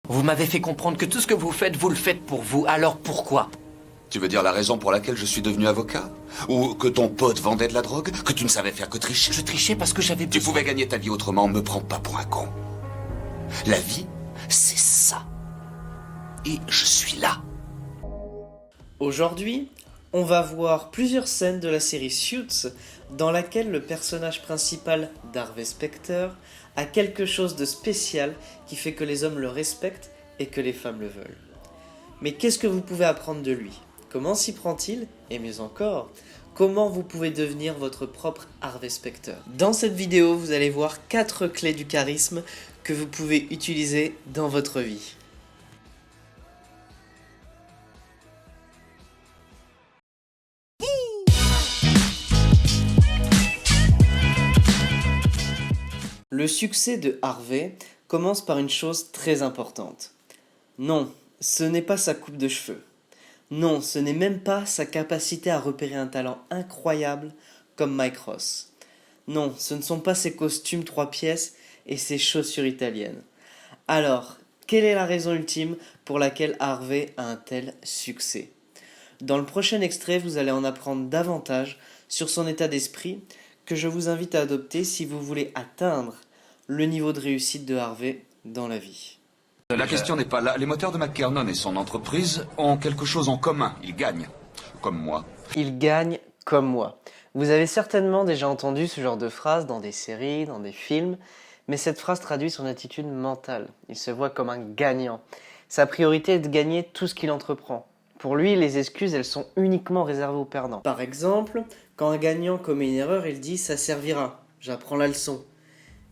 Vous m'avez fait comprendre que tout ce que vous le faites pour vous. Alors pourquoi? Tu veux dire la raison pour laquelle je suis devenu avocat? Ou que ton pote vendait de la drogue? Que tu ne savais faire que tricher? Je trichais parce que j'avais Tu besoin. pouvais gagner ta vie autrement, me prends pas pour un con. La vie, c'est ça. Et je suis là. Aujourd'hui, on va voir plusieurs scènes de la série Suits dans laquelle le personnage principal d'Harvey Specter a quelque chose de spécial qui fait que les hommes le respectent et que les femmes le veulent. Mais qu'est-ce que vous pouvez apprendre de lui? Comment s'y prend-il? Et mieux encore, comment vous pouvez devenir votre propre Harvey Specter? Dans cette vidéo, vous allez voir 4 clés du charisme que vous pouvez utiliser dans votre vie. Le succès de Harvey commence par une chose très importante. Non, ce n'est pas sa coupe de cheveux. Non, ce n'est même pas sa capacité à repérer un talent incroyable comme Mike Ross. Non, ce ne sont pas ses costumes 3 pièces et ses chaussures italiennes. Alors, quelle est la raison ultime pour laquelle Harvey a un tel succès? Dans le prochain extrait, vous allez en apprendre davantage sur son état d'esprit que je vous invite à adopter si vous voulez atteindre le niveau de réussite de Harvey dans la vie. La question n'est pas là. Les moteurs de McKernon et son entreprise ont quelque chose en commun. Ils gagnent. Comme moi. Il gagne comme moi. Vous avez certainement déjà entendu ce genre de phrase dans des séries, dans des films, mais cette phrase traduit son attitude mentale. Il se voit comme un gagnant. Sa priorité est de gagner tout ce qu'il entreprend. Pour lui, les excuses, elles sont uniquement réservées aux perdants. Par exemple, quand un gagnant commet une erreur, il dit « ça servira, j'apprends la leçon ».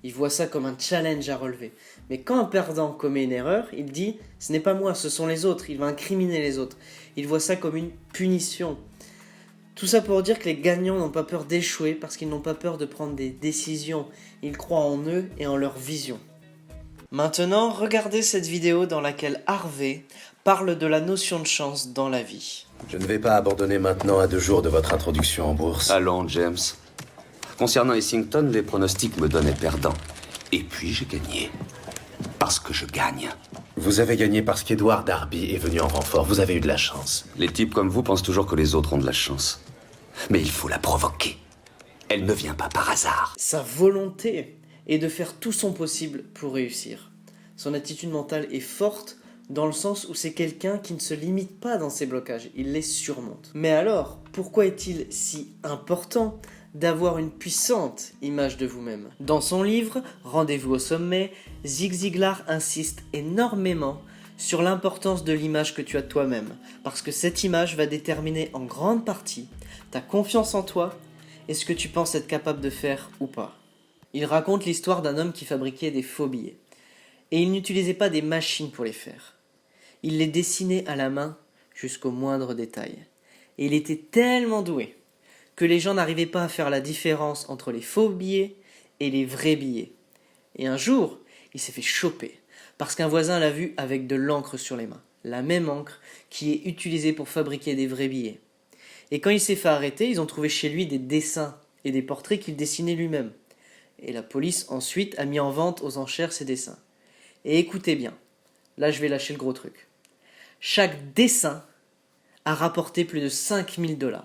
Il voit ça comme un challenge à relever. Mais quand un perdant commet une erreur, il dit « ce n'est pas moi, ce sont les autres », il va incriminer les autres. Il voit ça comme une punition. Tout ça pour dire que les gagnants n'ont pas peur d'échouer parce qu'ils n'ont pas peur de prendre des décisions. Ils croient en eux et en leur vision. Maintenant, regardez cette vidéo dans laquelle Harvey parle de la notion de chance dans la vie. Je ne vais pas abandonner maintenant à 2 jours de votre introduction en bourse. Allons, James. Concernant Essington, les pronostics me donnaient perdant. Et puis j'ai gagné. Parce que je gagne. Vous avez gagné parce qu'Edward Darby est venu en renfort. Vous avez eu de la chance. Les types comme vous pensent toujours que les autres ont de la chance. Mais il faut la provoquer. Elle ne vient pas par hasard. Sa volonté est de faire tout son possible pour réussir. Son attitude mentale est forte dans le sens où c'est quelqu'un qui ne se limite pas dans ses blocages, il les surmonte. Mais alors, pourquoi est-il si important d'avoir une puissante image de vous-même? Dans son livre « Rendez-vous au sommet », Zig Ziglar insiste énormément sur l'importance de l'image que tu as de toi-même, parce que cette image va déterminer en grande partie ta confiance en toi et ce que tu penses être capable de faire ou pas. Il raconte l'histoire d'un homme qui fabriquait des faux billets, et il n'utilisait pas des machines pour les faire. Il les dessinait à la main jusqu'au moindre détail. Et il était tellement doué que les gens n'arrivaient pas à faire la différence entre les faux billets et les vrais billets. Et un jour, il s'est fait choper parce qu'un voisin l'a vu avec de l'encre sur les mains, la même encre qui est utilisée pour fabriquer des vrais billets. Et quand il s'est fait arrêter, ils ont trouvé chez lui des dessins et des portraits qu'il dessinait lui-même. Et la police ensuite a mis en vente aux enchères ces dessins. Et écoutez bien, là je vais lâcher le gros truc. Chaque dessin a rapporté plus de 5000 $.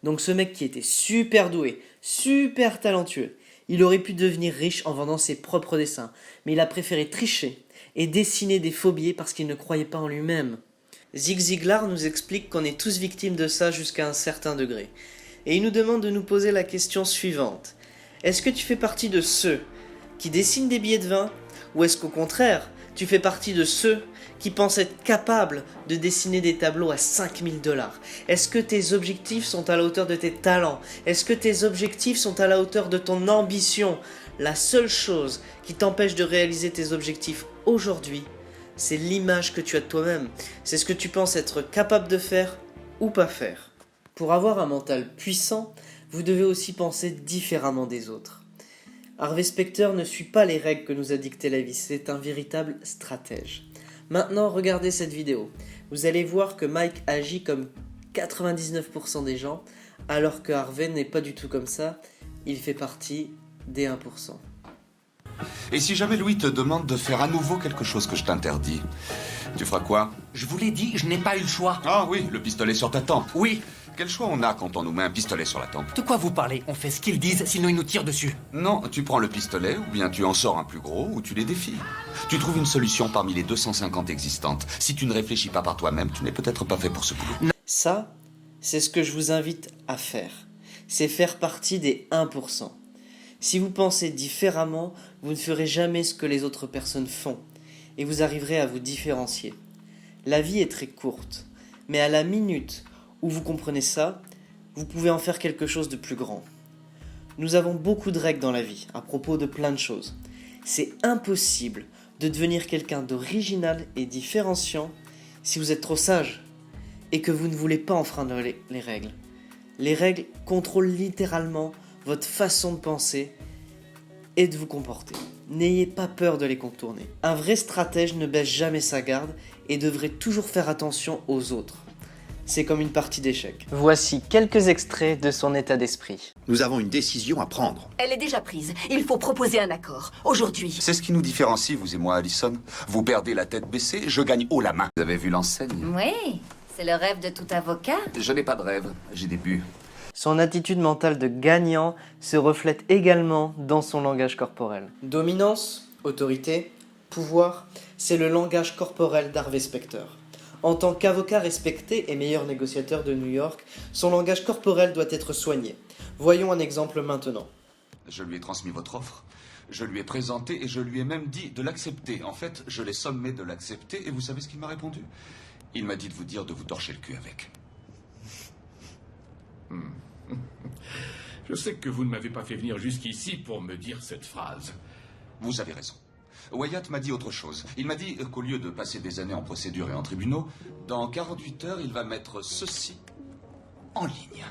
Donc ce mec qui était super doué, super talentueux, il aurait pu devenir riche en vendant ses propres dessins. Mais il a préféré tricher et dessiner des faux billets parce qu'il ne croyait pas en lui-même. Zig Ziglar nous explique qu'on est tous victimes de ça jusqu'à un certain degré. Et il nous demande de nous poser la question suivante. Est-ce que tu fais partie de ceux qui dessinent des billets de vin, ou est-ce qu'au contraire, tu fais partie de ceux qui pensent être capables de dessiner des tableaux à 5000 $? Est-ce que tes objectifs sont à la hauteur de tes talents? Est-ce que tes objectifs sont à la hauteur de ton ambition? La seule chose qui t'empêche de réaliser tes objectifs aujourd'hui, c'est l'image que tu as de toi-même. C'est ce que tu penses être capable de faire ou pas faire. Pour avoir un mental puissant, vous devez aussi penser différemment des autres. Harvey Specter ne suit pas les règles que nous a dictées la vie, c'est un véritable stratège. Maintenant, regardez cette vidéo. Vous allez voir que Mike agit comme 99% des gens, alors que Harvey n'est pas du tout comme ça, il fait partie des 1%. Et si jamais Louis te demande de faire à nouveau quelque chose que je t'interdis, tu feras quoi? Je vous l'ai dit, je n'ai pas eu le choix. Ah oui, le pistolet sur ta tempe. Oui. Quel choix on a quand on nous met un pistolet sur la tempe? De quoi vous parlez? On fait ce qu'ils disent, sinon ils nous tirent dessus. Non, tu prends le pistolet, ou bien tu en sors un plus gros, ou tu les défies. Tu trouves une solution parmi les 250 existantes. Si tu ne réfléchis pas par toi-même, tu n'es peut-être pas fait pour ce boulot. Ça, c'est ce que je vous invite à faire. C'est faire partie des 1%. Si vous pensez différemment, vous ne ferez jamais ce que les autres personnes font, et vous arriverez à vous différencier. La vie est très courte, mais à la minute où vous comprenez ça, vous pouvez en faire quelque chose de plus grand. Nous avons beaucoup de règles dans la vie, à propos de plein de choses. C'est impossible de devenir quelqu'un d'original et différenciant si vous êtes trop sage et que vous ne voulez pas enfreindre les règles. Les règles contrôlent littéralement votre façon de penser et de vous comporter. N'ayez pas peur de les contourner. Un vrai stratège ne baisse jamais sa garde et devrait toujours faire attention aux autres. C'est comme une partie d'échecs. Voici quelques extraits de son état d'esprit. Nous avons une décision à prendre. Elle est déjà prise. Il faut proposer un accord. Aujourd'hui. C'est ce qui nous différencie, vous et moi, Allison. Vous perdez la tête baissée, je gagne haut la main. Vous avez vu l'enseigne? Oui, c'est le rêve de tout avocat. Je n'ai pas de rêve, j'ai des buts. Son attitude mentale de gagnant se reflète également dans son langage corporel. Dominance, autorité, pouvoir, c'est le langage corporel d'Harvey Specter. En tant qu'avocat respecté et meilleur négociateur de New York, son langage corporel doit être soigné. Voyons un exemple maintenant. Je lui ai transmis votre offre. Je lui ai présenté et je lui ai même dit de l'accepter. En fait, je l'ai sommé de l'accepter et vous savez ce qu'il m'a répondu? Il m'a dit de vous dire de vous torcher le cul avec. Je sais que vous ne m'avez pas fait venir jusqu'ici pour me dire cette phrase. Vous avez raison. Wyatt m'a dit autre chose. Il m'a dit qu'au lieu de passer des années en procédure et en tribunaux, dans 48 heures, il va mettre ceci en ligne.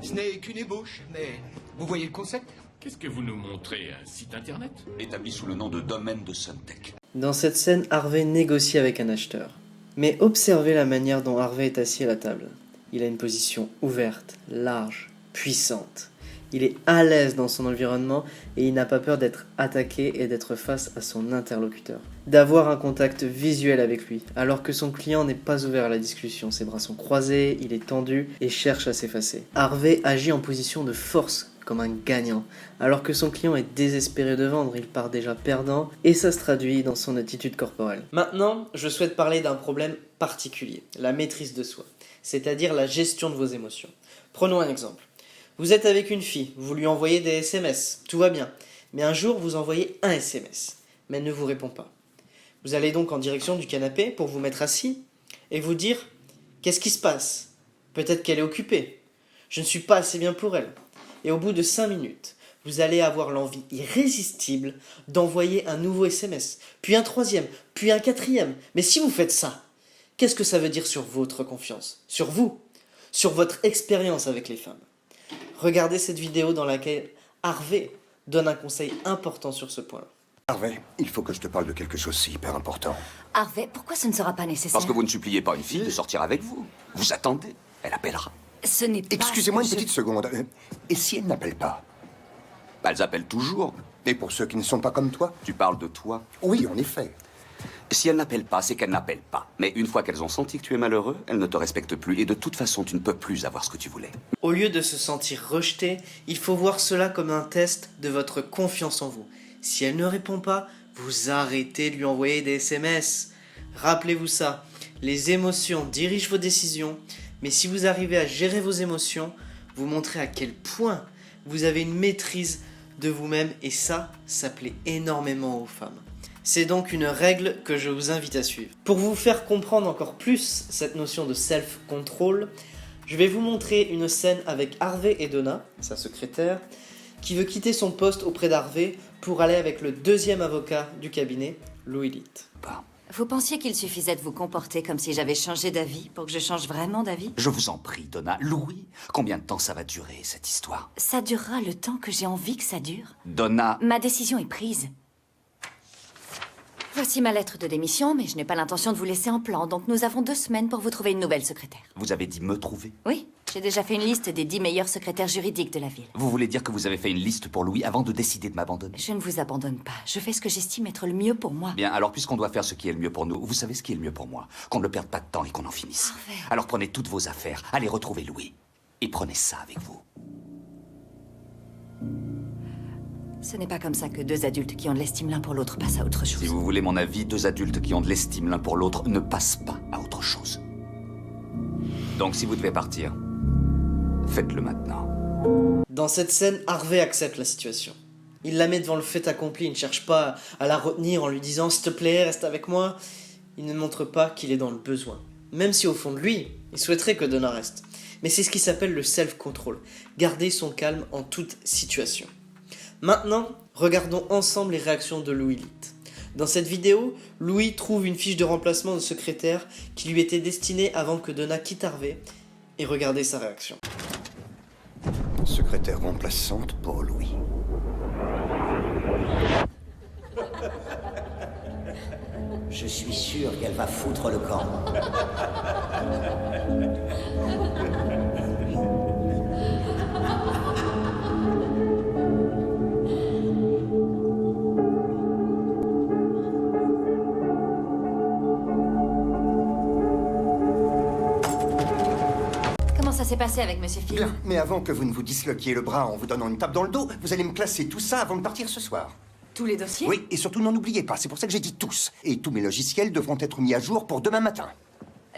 Ce n'est qu'une ébauche, mais vous voyez le concept? Qu'est-ce que vous nous montrez? Un site internet? Établi sous le nom de domaine de Suntech. Dans cette scène, Harvey négocie avec un acheteur. Mais observez la manière dont Harvey est assis à la table. Il a une position ouverte, large, puissante. Il est à l'aise dans son environnement et il n'a pas peur d'être attaqué et d'être face à son interlocuteur. D'avoir un contact visuel avec lui, alors que son client n'est pas ouvert à la discussion. Ses bras sont croisés, il est tendu et cherche à s'effacer. Harvey agit en position de force, comme un gagnant, alors que son client est désespéré de vendre, il part déjà perdant et ça se traduit dans son attitude corporelle. Maintenant, je souhaite parler d'un problème particulier, la maîtrise de soi, c'est-à-dire la gestion de vos émotions. Prenons un exemple. Vous êtes avec une fille, vous lui envoyez des SMS, tout va bien. Mais un jour, vous envoyez un SMS, mais elle ne vous répond pas. Vous allez donc en direction du canapé pour vous mettre assis et vous dire « Qu'est-ce qui se passe? Peut-être qu'elle est occupée. Je ne suis pas assez bien pour elle. » Et au bout de 5 minutes, vous allez avoir l'envie irrésistible d'envoyer un nouveau SMS, puis un troisième, puis un quatrième. Mais si vous faites ça, qu'est-ce que ça veut dire sur votre confiance? Sur vous? Sur votre expérience avec les femmes? Regardez cette vidéo dans laquelle Harvey donne un conseil important sur ce point-là. Harvey, il faut que je te parle de quelque chose si hyper important. Harvey, pourquoi ce ne sera pas nécessaire? Parce que vous ne suppliez pas une fille de sortir avec vous. Vous attendez, elle appellera. Ce n'est pas... Excusez-moi une petite seconde. Et si elle n'appelle pas? Elles appellent toujours. Et pour ceux qui ne sont pas comme toi? Tu parles de toi. Oui, en effet. Si elles n'appellent pas, c'est qu'elles n'appellent pas. Mais une fois qu'elles ont senti que tu es malheureux, elles ne te respectent plus. Et de toute façon, tu ne peux plus avoir ce que tu voulais. Au lieu de se sentir rejeté, il faut voir cela comme un test de votre confiance en vous. Si elle ne répond pas, vous arrêtez de lui envoyer des SMS. Rappelez-vous ça, les émotions dirigent vos décisions, mais si vous arrivez à gérer vos émotions, vous montrez à quel point vous avez une maîtrise de vous-même et ça plaît énormément aux femmes. C'est donc une règle que je vous invite à suivre. Pour vous faire comprendre encore plus cette notion de self-control, je vais vous montrer une scène avec Harvey et Donna, sa secrétaire, qui veut quitter son poste auprès d'Harvey pour aller avec le deuxième avocat du cabinet, Louis Litt. Vous pensiez qu'il suffisait de vous comporter comme si j'avais changé d'avis pour que je change vraiment d'avis? Je vous en prie, Donna. Louis, combien de temps ça va durer, cette histoire? Ça durera le temps que j'ai envie que ça dure. Donna... Ma décision est prise. Voici ma lettre de démission, mais je n'ai pas l'intention de vous laisser en plan, donc nous avons 2 semaines pour vous trouver une nouvelle secrétaire. Vous avez dit me trouver? Oui, J'ai déjà fait une liste des 10 meilleurs secrétaires juridiques de la ville. Vous voulez dire que vous avez fait une liste pour Louis avant de décider de m'abandonner? Je ne vous abandonne pas. Je fais ce que j'estime être le mieux pour moi. Bien, alors puisqu'on doit faire ce qui est le mieux pour nous, vous savez ce qui est le mieux pour moi? Qu'on ne perde pas de temps et qu'on en finisse. Harvey. Alors prenez toutes vos affaires, allez retrouver Louis. Et prenez ça avec vous. Ce n'est pas comme ça que deux adultes qui ont de l'estime l'un pour l'autre passent à autre chose. Si vous voulez mon avis, deux adultes qui ont de l'estime l'un pour l'autre ne passent pas à autre chose. Donc si vous devez partir, faites-le maintenant. Dans cette scène, Harvey accepte la situation. Il la met devant le fait accompli, il ne cherche pas à la retenir en lui disant « S'il te plaît, reste avec moi ». Il ne montre pas qu'il est dans le besoin. Même si au fond de lui, il souhaiterait que Donna reste. Mais c'est ce qui s'appelle le self-control, garder son calme en toute situation. Maintenant, regardons ensemble les réactions de Louis Litt. Dans cette vidéo, Louis trouve une fiche de remplacement de secrétaire qui lui était destinée avant que Donna quitte Harvey, et regardez sa réaction. Secrétaire remplaçante pour Louis. Je suis sûr qu'elle va foutre le camp. Comment ça s'est passé avec Monsieur Phil? Bien, mais avant que vous ne vous disloquiez le bras en vous donnant une tape dans le dos, vous allez me classer tout ça avant de partir ce soir. Tous les dossiers? Oui, et surtout n'en oubliez pas, c'est pour ça que j'ai dit tous. Et tous mes logiciels devront être mis à jour pour demain matin.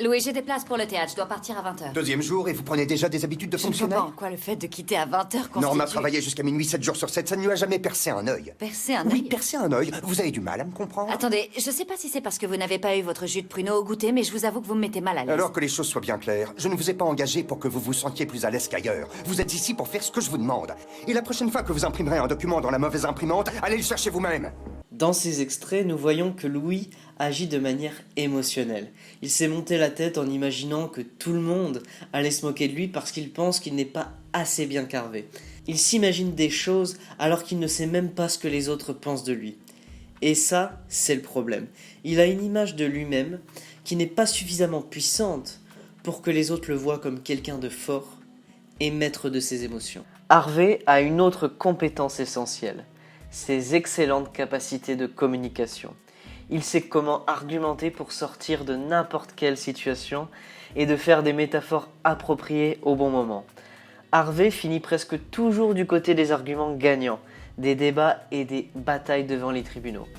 Louis, j'ai des places pour le théâtre, je dois partir à 20h. Deuxième jour, et vous prenez déjà des habitudes de Je ne sais pas fonctionnaire? en quoi le fait de quitter à 20h constitue... Norma travaillait jusqu'à minuit 7 jours sur 7, ça ne lui a jamais percé un œil. Percer un Oui, œil? percer un œil. Vous avez du mal à me comprendre? Attendez, je sais pas si c'est parce que vous n'avez pas eu votre jus de pruneau au goûter, mais je vous avoue que vous me mettez mal à l'aise. Alors que les choses soient bien claires, je ne vous ai pas engagé pour que vous vous sentiez plus à l'aise qu'ailleurs. Vous êtes ici pour faire ce que je vous demande. Et la prochaine fois que vous imprimerez un document dans la mauvaise imprimante, allez le chercher vous-même. Dans ces extraits, nous voyons que Louis agit de manière émotionnelle. Il s'est monté la tête en imaginant que tout le monde allait se moquer de lui parce qu'il pense qu'il n'est pas assez bien qu'Harvey. Il s'imagine des choses alors qu'il ne sait même pas ce que les autres pensent de lui. Et ça, c'est le problème. Il a une image de lui-même qui n'est pas suffisamment puissante pour que les autres le voient comme quelqu'un de fort et maître de ses émotions. Harvey a une autre compétence essentielle, ses excellentes capacités de communication. Il sait comment argumenter pour sortir de n'importe quelle situation et de faire des métaphores appropriées au bon moment. Harvey finit presque toujours du côté des arguments gagnants, des débats et des batailles devant les tribunaux.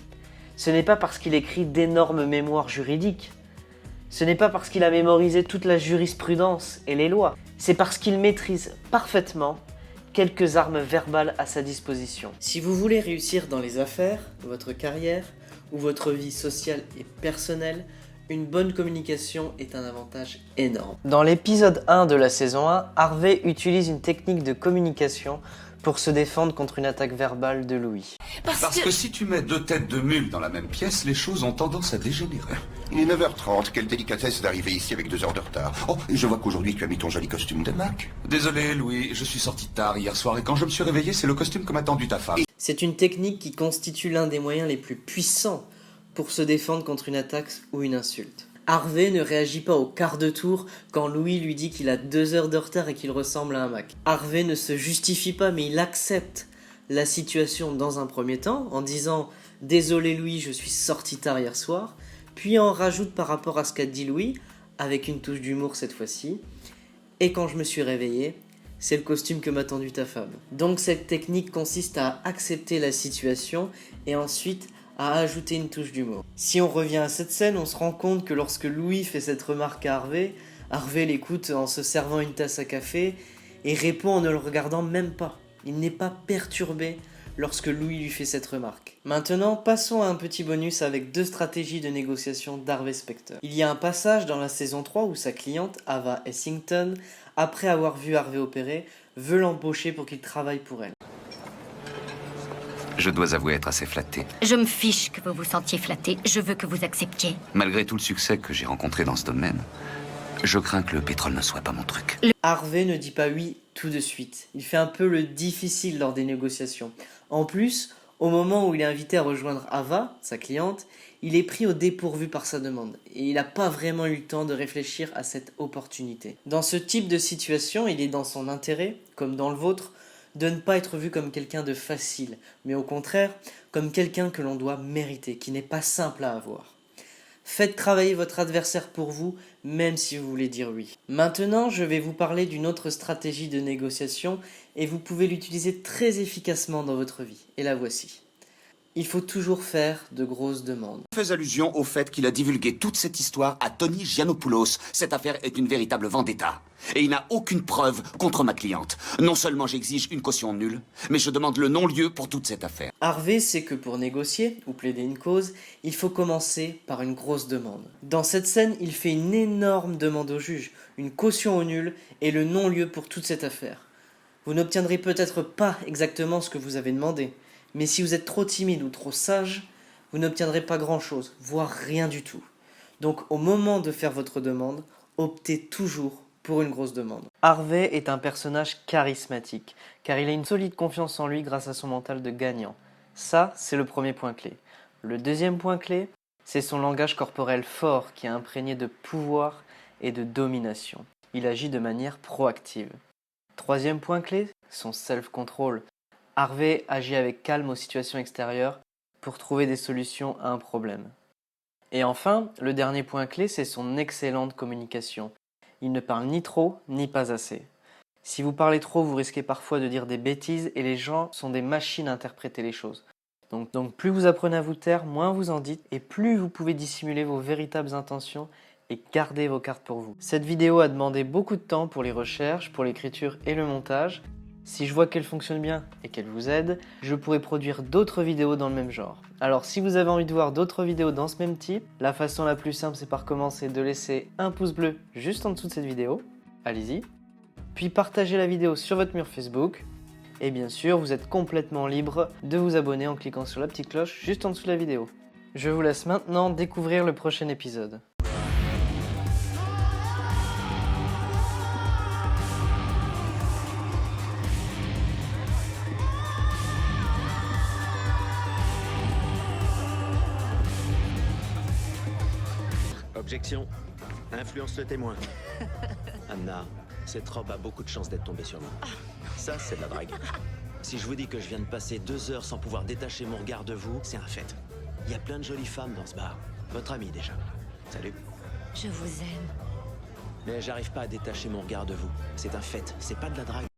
Ce n'est pas parce qu'il écrit d'énormes mémoires juridiques. Ce n'est pas parce qu'il a mémorisé toute la jurisprudence et les lois. C'est parce qu'il maîtrise parfaitement quelques armes verbales à sa disposition. Si vous voulez réussir dans les affaires, votre carrière ou votre vie sociale et personnelle, une bonne communication est un avantage énorme. Dans l'épisode 1 de la saison 1, Harvey utilise une technique de communication pour se défendre contre une attaque verbale de Louis. Parce que si tu mets deux têtes de mule dans la même pièce, les choses ont tendance à dégénérer. Il est 9h30, quelle délicatesse d'arriver ici avec 2 heures de retard. Oh, et je vois qu'aujourd'hui tu as mis ton joli costume de Mac. Désolé, Louis, je suis sorti tard hier soir et quand je me suis réveillé, c'est le costume que m'a tendu ta femme. C'est une technique qui constitue l'un des moyens les plus puissants pour se défendre contre une attaque ou une insulte. Harvey ne réagit pas au quart de tour quand Louis lui dit qu'il a 2 heures de retard et qu'il ressemble à un Mac. Harvey ne se justifie pas mais il accepte la situation dans un premier temps en disant « Désolé Louis, je suis sorti tard hier soir », puis en rajoute par rapport à ce qu'a dit Louis, avec une touche d'humour cette fois-ci, « Et quand je me suis réveillé, c'est le costume que m'a tendu ta femme ». Donc cette technique consiste à accepter la situation et ensuite à ajouter une touche d'humour. Si on revient à cette scène, on se rend compte que lorsque Louis fait cette remarque à Harvey, Harvey l'écoute en se servant une tasse à café et répond en ne le regardant même pas. Il n'est pas perturbé lorsque Louis lui fait cette remarque. Maintenant, passons à un petit bonus avec 2 stratégies de négociation d'Harvey Specter. Il y a un passage dans la saison 3 où sa cliente, Ava Essington, après avoir vu Harvey opérer, veut l'embaucher pour qu'il travaille pour elle. Je dois avouer être assez flatté. Je me fiche que vous vous sentiez flatté. Je veux que vous acceptiez. Malgré tout le succès que j'ai rencontré dans ce domaine, je crains que le pétrole ne soit pas mon truc. Harvey ne dit pas oui tout de suite. Il fait un peu le difficile lors des négociations. En plus, au moment où il est invité à rejoindre Ava, sa cliente, Il est pris au dépourvu par sa demande et il n'a pas vraiment eu le temps de réfléchir à cette opportunité. Dans ce type de situation, il est dans son intérêt, comme dans le vôtre, de ne pas être vu comme quelqu'un de facile, mais au contraire, comme quelqu'un que l'on doit mériter, qui n'est pas simple à avoir. Faites travailler votre adversaire pour vous, même si vous voulez dire oui. Maintenant, je vais vous parler d'une autre stratégie de négociation et vous pouvez l'utiliser très efficacement dans votre vie. Et la voici. Il faut toujours faire de grosses demandes. Fais allusion au fait qu'il a divulgué toute cette histoire à Tony Giannopoulos. Cette affaire est une véritable vendetta. Et il n'a aucune preuve contre ma cliente. Non seulement j'exige une caution nulle, mais je demande le non-lieu pour toute cette affaire. Harvey sait que pour négocier ou plaider une cause, il faut commencer par une grosse demande. Dans cette scène, il fait une énorme demande au juge, une caution au nul et le non-lieu pour toute cette affaire. Vous n'obtiendrez peut-être pas exactement ce que vous avez demandé, mais si vous êtes trop timide ou trop sage, vous n'obtiendrez pas grand-chose, voire rien du tout. Donc au moment de faire votre demande, optez toujours pour une grosse demande. Harvey est un personnage charismatique, car il a une solide confiance en lui grâce à son mental de gagnant. Ça, c'est le premier point clé. Le deuxième point clé, c'est son langage corporel fort qui est imprégné de pouvoir et de domination. Il agit de manière proactive. Troisième point clé, son self-control. Harvey agit avec calme aux situations extérieures pour trouver des solutions à un problème. Et enfin, le dernier point clé, c'est son excellente communication. Il ne parle ni trop, ni pas assez. Si vous parlez trop, vous risquez parfois de dire des bêtises et les gens sont des machines à interpréter les choses. Donc plus vous apprenez à vous taire, moins vous en dites et plus vous pouvez dissimuler vos véritables intentions et garder vos cartes pour vous. Cette vidéo a demandé beaucoup de temps pour les recherches, pour l'écriture et le montage. Si je vois qu'elle fonctionne bien et qu'elle vous aide, je pourrai produire d'autres vidéos dans le même genre. Alors si vous avez envie de voir d'autres vidéos dans ce même type, la façon la plus simple c'est par commencer de laisser un pouce bleu juste en dessous de cette vidéo, allez-y, puis partagez la vidéo sur votre mur Facebook, et bien sûr vous êtes complètement libre de vous abonner en cliquant sur la petite cloche juste en dessous de la vidéo. Je vous laisse maintenant découvrir le prochain épisode. Objection. Influence le témoin. Anna, cette robe a beaucoup de chances d'être tombée sur moi. Ça, c'est de la drague. Si je vous dis que je viens de passer 2 heures sans pouvoir détacher mon regard de vous, c'est un fait. Il y a plein de jolies femmes dans ce bar. Votre amie, déjà. Salut. Je vous aime. Mais j'arrive pas à détacher mon regard de vous. C'est un fait, c'est pas de la drague.